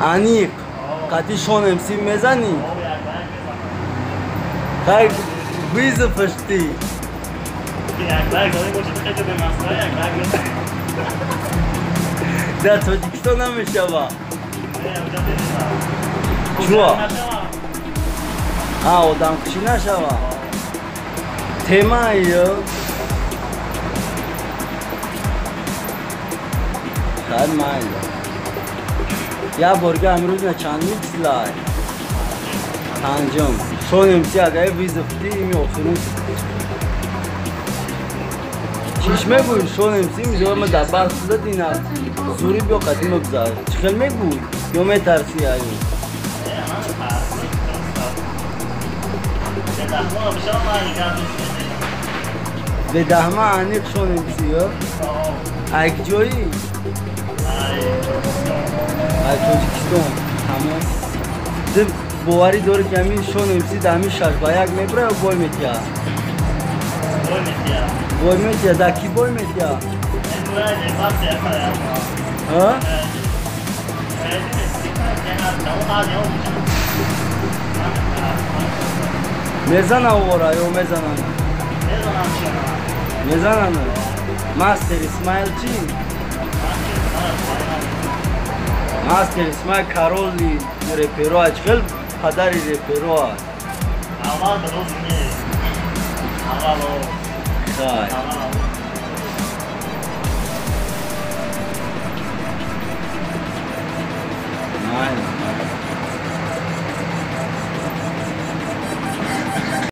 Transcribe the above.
انیق قطعی شون امسی میزنی خیلی بیز پشتی در تاجیکستان هم میشوه چوه؟ آدم کشی نشوه تیمه ایو خیلی مایل یا برگه امروز نه چند میکس لای پنجم شون امسی اگه ویز افتی ایمی آخرون چیش میگوی شون امسی میگه ما در بحث شده دینا زوری بیا قدیم بگذار چخیل میگوی یا میترسی ایو به دهمه انیق شون امسی ها ایک جایی ای تاجیکستان تمام دم باوری داره که همین شون امسی دهمی شش با یک میبره و بای میتیا بای میتیا دکی بای میتیا ها؟ میزنه اوورا یا میزنه میزنه ماستر اسمایل چی؟ ماستر اسمایل کارولی رپرو هست خیلی پدری رپرو هست اول درست نیست خیلی Nein.